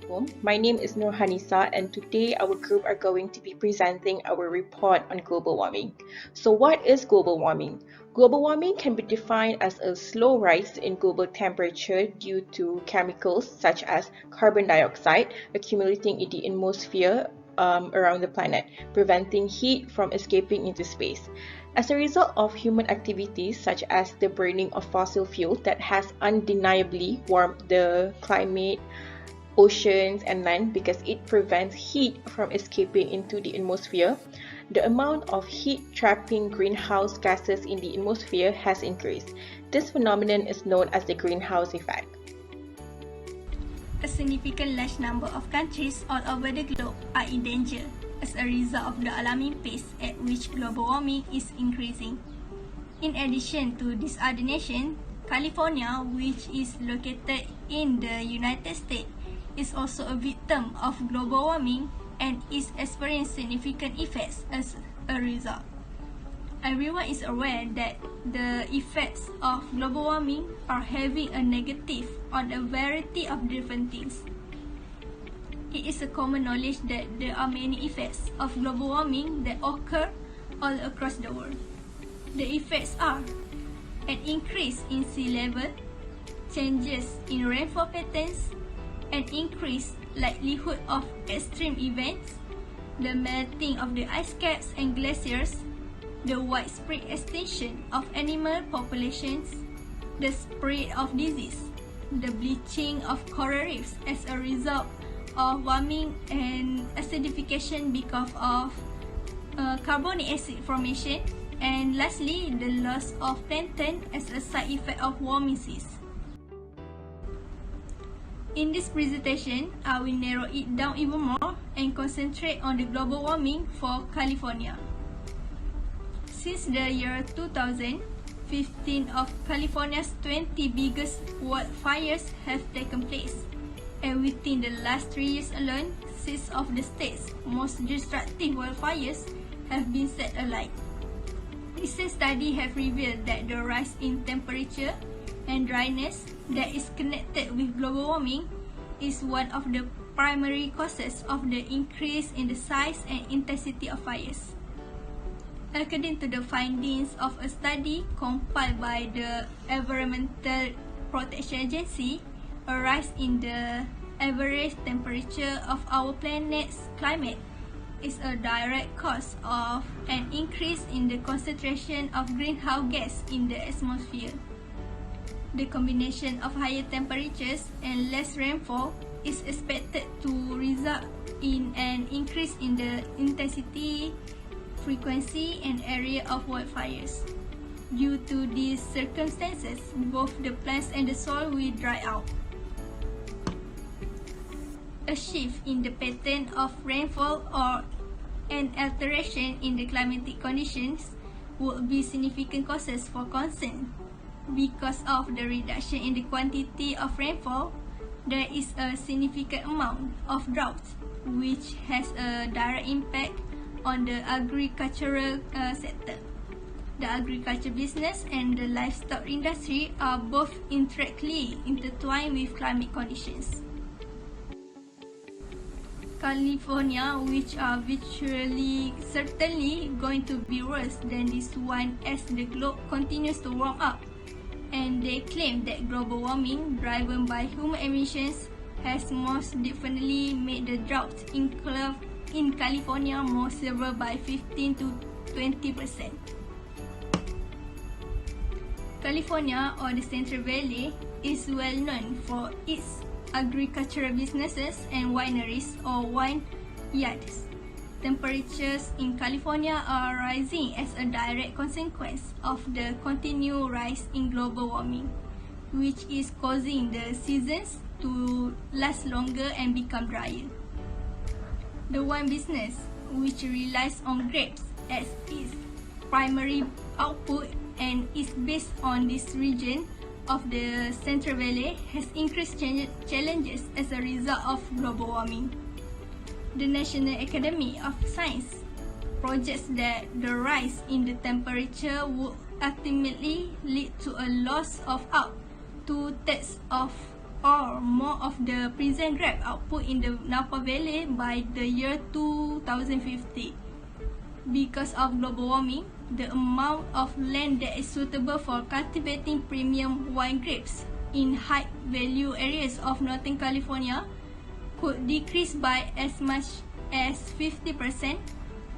home. My name is Haniesa, and today our group are going to be presenting our report on global warming. So what is global warming? Global warming can be defined as a slow rise in global temperature due to chemicals such as carbon dioxide accumulating in the atmosphere around the planet, preventing heat from escaping into space. As a result of human activities such as the burning of fossil fuel that has undeniably warmed the climate, oceans, and land because it prevents heat from escaping into the atmosphere, the amount of heat trapping greenhouse gases in the atmosphere has increased. This phenomenon is known as the greenhouse effect. A significant large number of countries all over the globe are in danger as a result of the alarming pace at which global warming is increasing. In addition to these other nations, California, which is located in the United States, is also a victim of global warming and is experiencing significant effects as a result. Everyone is aware that the effects of global warming are having a negative on a variety of different things. It is a common knowledge that there are many effects of global warming that occur all across the world. The effects are an increase in sea level, changes in rainfall patterns, an increased likelihood of extreme events, the melting of the ice caps and glaciers, the widespread extinction of animal populations, the spread of disease, the bleaching of coral reefs as a result of warming and acidification because of carbonic acid formation, and lastly, the loss of plankton as a side effect of warming seas. In this presentation, I will narrow it down even more and concentrate on the global warming for California. Since the year 2000, 15 of California's 20 biggest wildfires have taken place, and within the last 3 years alone, 6 of the state's most destructive wildfires have been set alight. Recent studies have revealed that the rise in temperature and dryness that is connected with global warming is one of the primary causes of the increase in the size and intensity of fires. According to the findings of a study compiled by the Environmental Protection Agency, a rise in the average temperature of our planet's climate is a direct cause of an increase in the concentration of greenhouse gas in the atmosphere. The combination of higher temperatures and less rainfall is expected to result in an increase in the intensity, frequency, and area of wildfires. Due to these circumstances, both the plants and the soil will dry out. A shift in the pattern of rainfall or an alteration in the climatic conditions would be significant causes for concern. Because of the reduction in the quantity of rainfall, there is a significant amount of drought, which has a direct impact on the agricultural sector. The agriculture business and the livestock industry are both intricately intertwined with climate conditions. California, which are virtually certainly going to be worse than this one as the globe continues to warm up, and they claim that global warming driven by human emissions has most definitely made the drought in California more severe by 15 to 20%. California, or the Central Valley, is well known for its agricultural businesses and wineries or vineyards. Temperatures in California are rising as a direct consequence of the continued rise in global warming, which is causing the seasons to last longer and become drier. The wine business, which relies on grapes as its primary output and is based on this region of the Central Valley, has increased challenges as a result of global warming. The National Academy of Science projects that the rise in the temperature would ultimately lead to a loss of up to 2/3 of or more of the present Grab output in the Napa Valley by the year 2050. Because of global warming, the amount of land that is suitable for cultivating premium wine grapes in high-value areas of Northern California could decrease by as much as 50%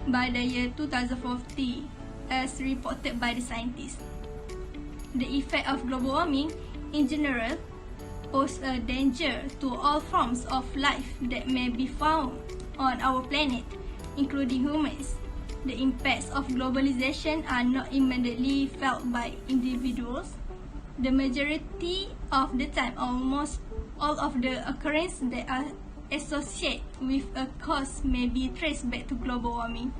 by the year 2040, as reported by the scientists. The effect of global warming in general pose a danger to all forms of life that may be found on our planet, including humans. The impacts of globalization are not immediately felt by individuals. The majority of the time, almost all of the occurrences that are associated with a cause may be traced back to global warming.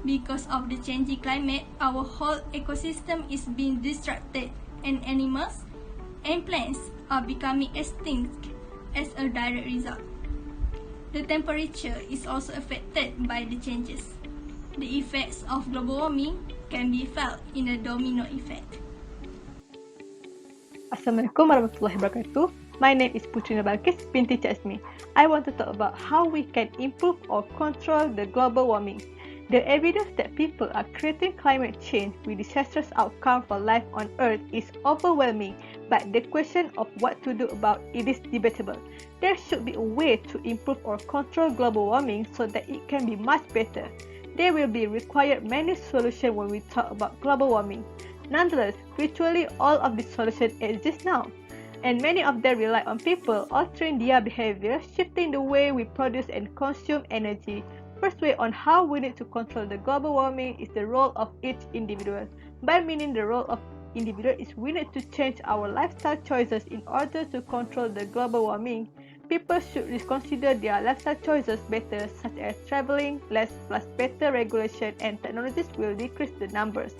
Because of the changing climate, our whole ecosystem is being disrupted, and animals and plants are becoming extinct as a direct result. The temperature is also affected by the changes. The effects of global warming can be felt in a domino effect. Assalamualaikum warahmatullahi wabarakatuh. My name is Puteri Nurbalqish, Binti Azmi. I want to talk about how we can improve or control the global warming. The evidence that people are creating climate change with disastrous outcome for life on Earth is overwhelming, but the question of what to do about it is debatable. There should be a way to improve or control global warming so that it can be much better. There will be required many solutions when we talk about global warming. Nonetheless, virtually all of these solutions exist now, and many of them rely on people altering their behavior, shifting the way we produce and consume energy. First way on how we need to control the global warming is the role of each individual. By meaning the role of individual is we need to change our lifestyle choices in order to control the global warming. People should reconsider their lifestyle choices better, such as traveling less plus better regulation, and technologies will decrease the numbers.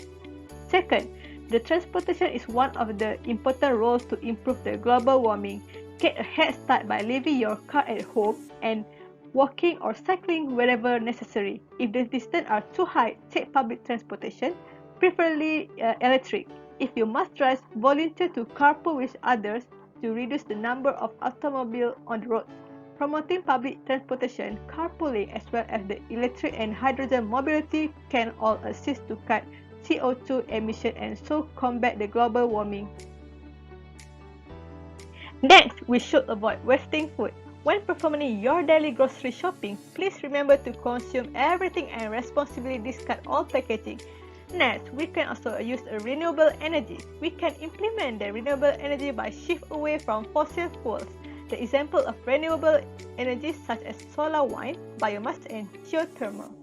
Second, the transportation is one of the important roles to improve the global warming. Get a head start by leaving your car at home and walking or cycling wherever necessary. If the distances are too high, take public transportation, preferably electric. If you must drive, volunteer to carpool with others to reduce the number of automobiles on the roads. Promoting public transportation, carpooling, as well as the electric and hydrogen mobility can all assist to cut CO2 emission and so combat the global warming. Next, we should avoid wasting food. When performing your daily grocery shopping, please remember to consume everything and responsibly discard all packaging. Next, we can also use renewable energy. We can implement the renewable energy by shift away from fossil fuels. The example of renewable energy such as solar, wind, biomass, and geothermal.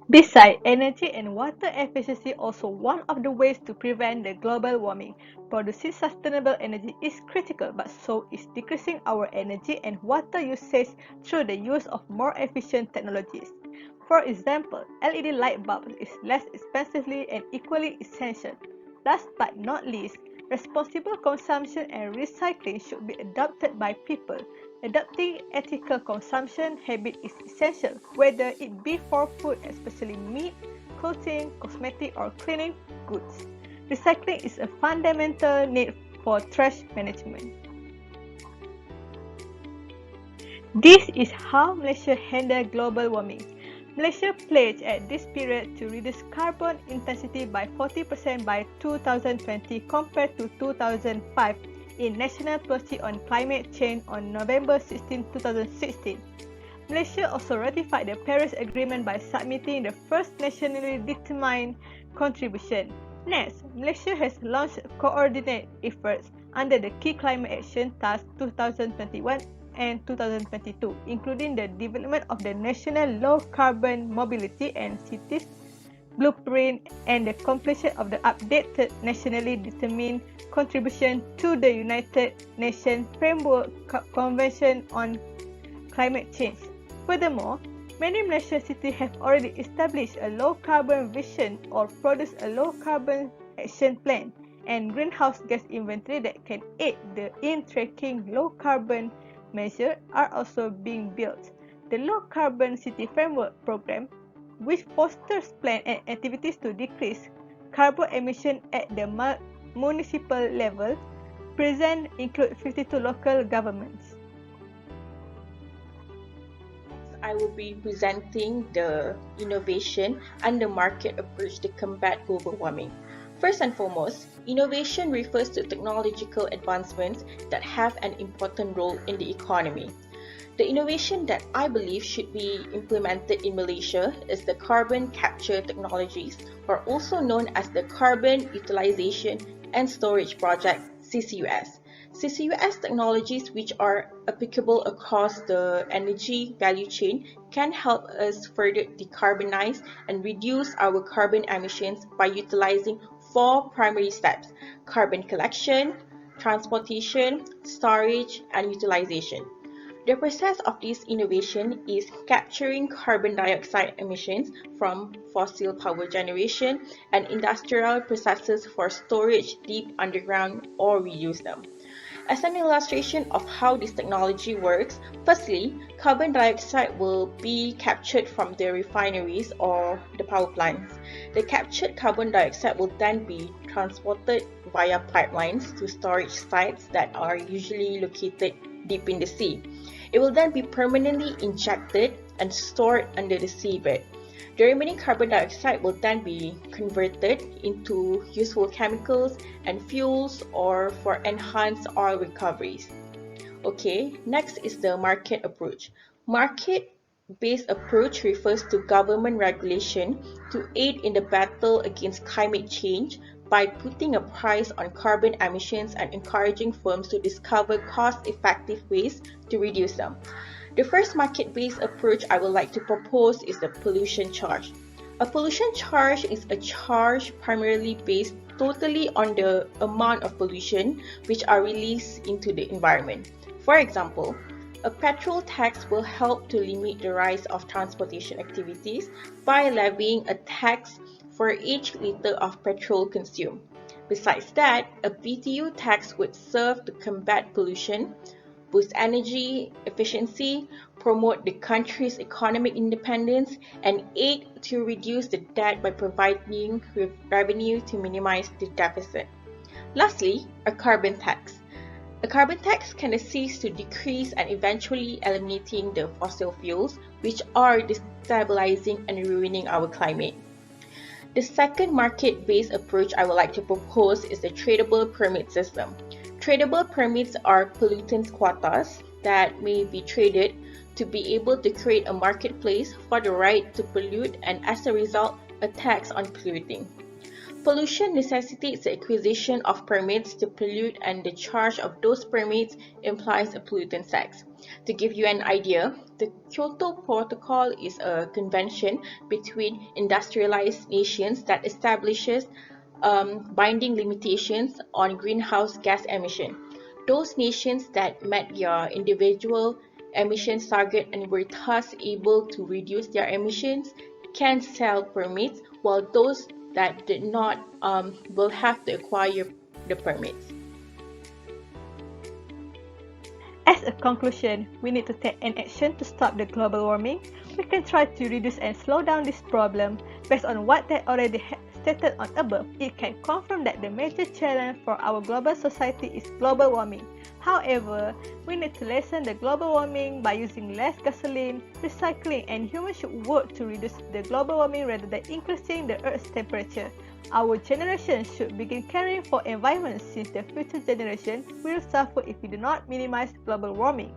Besides, energy and water efficiency also one of the ways to prevent the global warming. Producing sustainable energy is critical, but so is decreasing our energy and water usage through the use of more efficient technologies. For example, LED light bulbs is less expensively and equally essential. Last but not least, responsible consumption and recycling should be adopted by people. Adopting ethical consumption habit is essential, whether it be for food, especially meat, clothing, cosmetic, or cleaning goods. Recycling is a fundamental need for trash management. This is how Malaysia handles global warming. Malaysia pledged at this period to reduce carbon intensity by 40% by 2020 compared to 2005 in National Policy on Climate Change on November 16, 2016. Malaysia also ratified the Paris Agreement by submitting the first nationally determined contribution. Next, Malaysia has launched coordinated efforts under the Key Climate Action Task 2021 and 2022, including the development of the National Low Carbon Mobility and Cities Blueprint and the completion of the updated nationally determined contribution to the United Nations Framework Convention on Climate Change. Furthermore, many Malaysian cities have already established a low carbon vision or produced a low carbon action plan and greenhouse gas inventory that can aid in tracking low carbon measures are also being built. The Low Carbon City Framework Program, which fosters plans and activities to decrease carbon emission at the municipal level, present include 52 local governments. I will be presenting the innovation and the market approach to combat global warming. First and foremost, innovation refers to technological advancements that have an important role in the economy. The innovation that I believe should be implemented in Malaysia is the carbon capture technologies, or also known as the Carbon Utilization and Storage Project, CCUS. CCUS technologies, which are applicable across the energy value chain, can help us further decarbonize and reduce our carbon emissions by utilizing four primary steps: carbon collection, transportation, storage, and utilization. The process of this innovation is capturing carbon dioxide emissions from fossil power generation and industrial processes for storage deep underground or reuse them. As an illustration of how this technology works, firstly, carbon dioxide will be captured from the refineries or the power plants. The captured carbon dioxide will then be transported via pipelines to storage sites that are usually located deep in the sea. It will then be permanently injected and stored under the seabed. The remaining carbon dioxide will then be converted into useful chemicals and fuels or for enhanced oil recoveries. Okay, next is the market approach. Market-based approach refers to government regulation to aid in the battle against climate change by putting a price on carbon emissions and encouraging firms to discover cost-effective ways to reduce them. The first market-based approach I would like to propose is the pollution charge. A pollution charge is a charge primarily based totally on the amount of pollution which are released into the environment. For example, a petrol tax will help to limit the rise of transportation activities by levying a tax for each liter of petrol consumed. Besides that, a BTU tax would serve to combat pollution, boost energy efficiency, promote the country's economic independence, and aid to reduce the debt by providing revenue to minimize the deficit. Lastly, a carbon tax. A carbon tax can assist to decrease and eventually eliminating the fossil fuels which are destabilizing and ruining our climate. The second market-based approach I would like to propose is the tradable permit system. Tradable permits are pollutant quotas that may be traded to be able to create a marketplace for the right to pollute and as a result, a tax on polluting. Pollution necessitates the acquisition of permits to pollute and the charge of those permits implies a pollutant tax. To give you an idea, the Kyoto Protocol is a convention between industrialized nations that establishes binding limitations on greenhouse gas emission. Those nations that met their individual emissions target and were thus able to reduce their emissions can sell permits, while those that did not will have to acquire the permits. As a conclusion, we need to take an action to stop the global warming. We can try to reduce and slow down this problem based on what they already stated on above. It can confirm that the major challenge for our global society is global warming. However, we need to lessen the global warming by using less gasoline, recycling, and humans should work to reduce the global warming rather than increasing the Earth's temperature. Our generation should begin caring for environment since the future generation will suffer if we do not minimize global warming.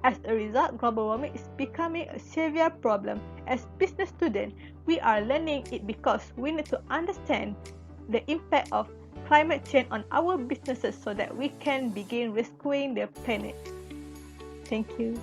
As a result, global warming is becoming a severe problem. As business students, we are learning it because we need to understand the impact of climate change on our businesses so that we can begin rescuing the planet. Thank you.